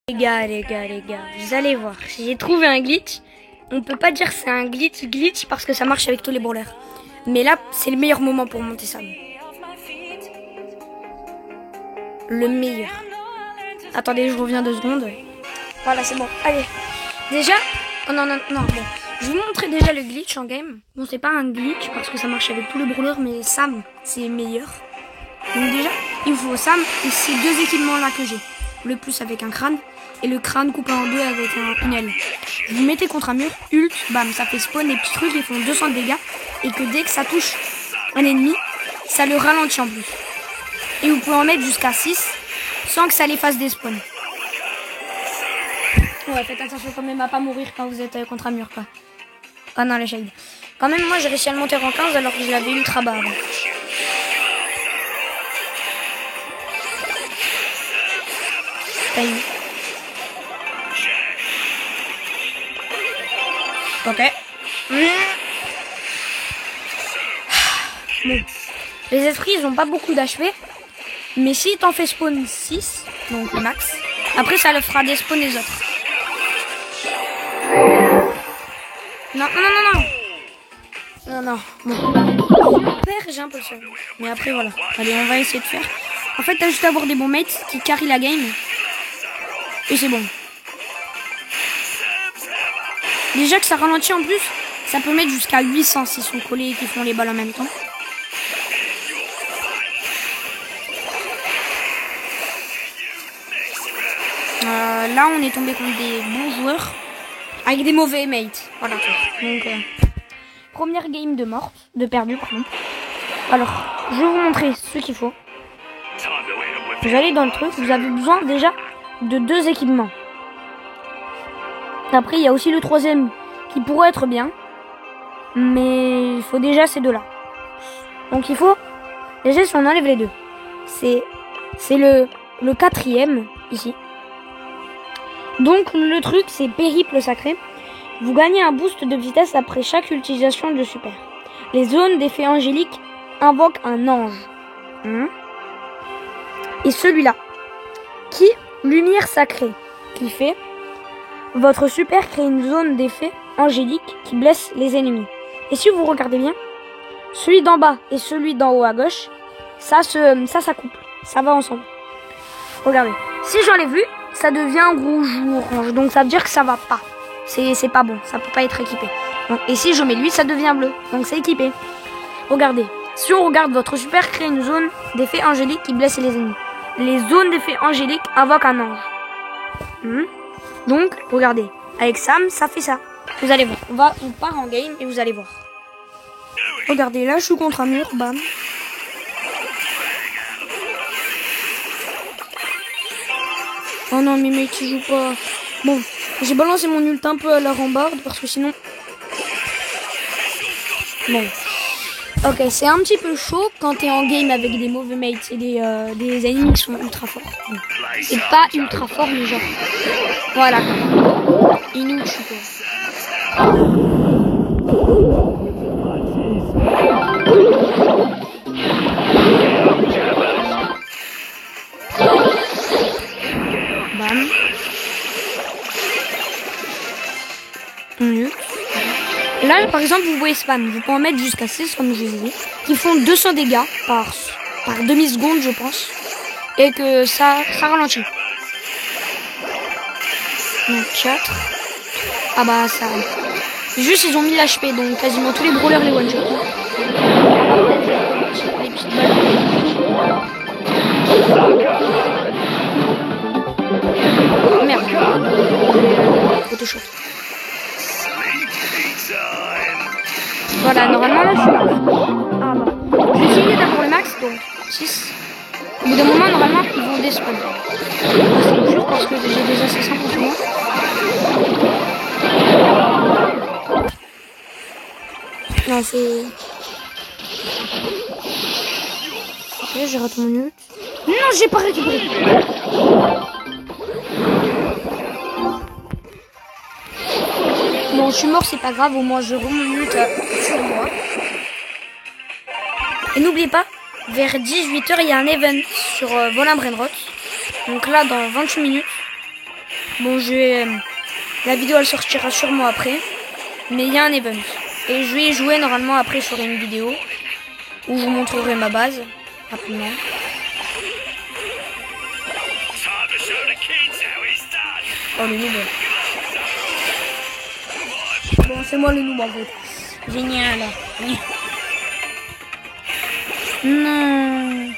Les gars, vous allez voir, j'ai trouvé un glitch. On peut pas dire c'est un glitch parce que ça marche avec tous les brawlers. Mais là, c'est le meilleur moment pour monter ça. Le meilleur. Attendez, je reviens 2 secondes. Voilà, c'est bon. Allez. Déjà, oh non, bon. Je vais vous montrer déjà le glitch en game. Bon, c'est pas un glitch parce que ça marche avec tous les brawlers, mais Sam, c'est meilleur. Donc déjà, il faut Sam et ces 2 équipements-là que j'ai. Le plus avec un crâne et le crâne coupé en 2 avec une aile. Vous mettez contre un mur, ult, bam, ça fait spawn, les petits trucs, ils font 200 de dégâts. Et que dès que ça touche un ennemi, ça le ralentit en plus. Et vous pouvez en mettre jusqu'à 6 sans que ça les fasse des spawns. Ouais, faites attention quand même à pas mourir quand vous êtes contre un mur, quoi. Ah non, la shade. Quand même, moi j'ai réussi à le monter en 15 alors que je l'avais ultra bas avant. Ok. Bon. Les esprits, ils ont pas beaucoup d'HP. Mais si t'en fais spawn 6, donc le max, après ça le fera des spawns les autres. Non. Bon. J'ai un peu le seum. Mais après, voilà. Allez, on va essayer de faire. En fait, t'as juste à avoir des bons mates qui carry la game. Et c'est bon. Déjà que ça ralentit en plus, ça peut mettre jusqu'à 800 s'ils sont collés et qu'ils font les balles en même temps. Là, on est tombé contre des bons joueurs avec des mauvais mates. Voilà. Donc, première game de mort, de perdu, pardon. Alors, je vais vous montrer ce qu'il faut. Vous allez dans le truc, vous avez besoin déjà de 2 équipements. Après, il y a aussi le 3e qui pourrait être bien. Mais il faut déjà ces 2-là. Donc il faut, déjà si on enlève les 2, c'est le 4e ici. Donc le truc, c'est périple sacré. Vous gagnez un boost de vitesse après chaque utilisation de super. Les zones d'effet angélique invoquent un ange. Et celui-là, qui lumière sacrée, qui fait votre super crée une zone d'effet angélique qui blesse les ennemis. Et si vous regardez bien, celui d'en bas et celui d'en haut à gauche, ça couple, ça va ensemble. Regardez, si j'enlève lui, ça devient rouge ou orange, donc ça veut dire que ça va pas. C'est pas bon, ça peut pas être équipé. Donc, et si je mets lui, ça devient bleu, donc c'est équipé. Regardez, si on regarde, votre super crée une zone d'effet angélique qui blesse les ennemis. Les zones d'effet angélique invoquent un ange. Donc, regardez, avec Sam, ça fait ça. Vous allez voir, on part en game et vous allez voir. Regardez, là je suis contre un mur, bam. Oh non, mais mec, il joue pas. Bon, j'ai balancé mon ult un peu à la rambarde parce que sinon... Bon. Ok, c'est un petit peu chaud quand t'es en game avec des mauvais mates et des ennemis qui sont ultra forts. C'est pas ultra fort, mais genre... Voilà. Inou, je suis quoi. Bam. Là, par exemple, vous voyez spam. Vous pouvez en mettre jusqu'à 6, comme je vous ai dit, qui font 200 dégâts par demi-seconde, je pense. Et que ça ralentit. Donc 4. Ah bah ça... Juste ils ont mis l'HP, donc quasiment tous les brawlers les one-shot. Les petites balles. Merde. Trop chaud. Voilà, normalement là je suis max. Ah bah. Je vais essayer d'avoir le max, donc 6. Au bout d'un moment, normalement, ils vont despawn. C'est dur parce que j'ai des assassins contre moi. Non, c'est... Ok, j'ai raté mon ult. Non, j'ai pas récupéré. Bon, je suis mort, c'est pas grave. Au moins, je remets mon ult sur moi. Et n'oubliez pas, vers 18 h, il y a un event sur Volin Brainrot. Donc là, dans 28 minutes, Bon, la vidéo elle sortira sûrement après. Mais il y a un event. Et je vais y jouer normalement après sur une vidéo. Où je vous montrerai ma base. Rapidement. Oh le noob. Bon c'est moi le noob en fait. Génial. Non.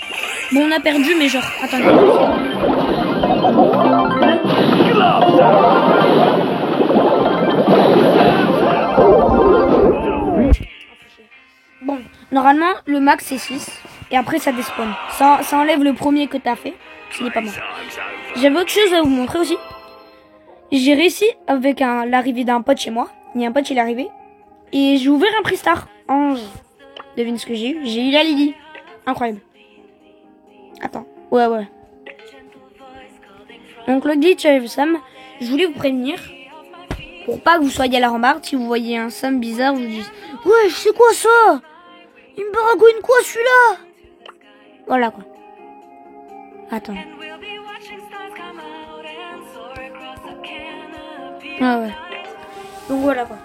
Bon on a perdu mais genre. Attendez. Bon, normalement le max c'est 6. Et après ça despawn. Ça enlève le premier que t'as fait. Ce n'est pas bon. J'avais autre chose à vous montrer aussi. J'ai réussi avec l'arrivée d'un pote chez moi. Il y a un pote, il est arrivé. Et j'ai ouvert un Pristar. Ange. Devine ce que j'ai eu. J'ai eu la Lily. Incroyable. Attends. Ouais. Donc le glitch avec Sam, je voulais vous prévenir. Pour pas que vous soyez à la rambarde. Si vous voyez un Sam bizarre, vous dites ouais, c'est quoi ça? Il me baragouine quoi celui-là? Voilà quoi. Attends. Ah ouais. Donc voilà quoi.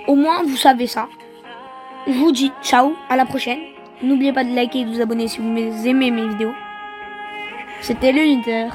Au moins vous savez ça. Je vous dis ciao, à la prochaine. N'oubliez pas de liker et de vous abonner si vous aimez mes vidéos. C'était l'Uniter.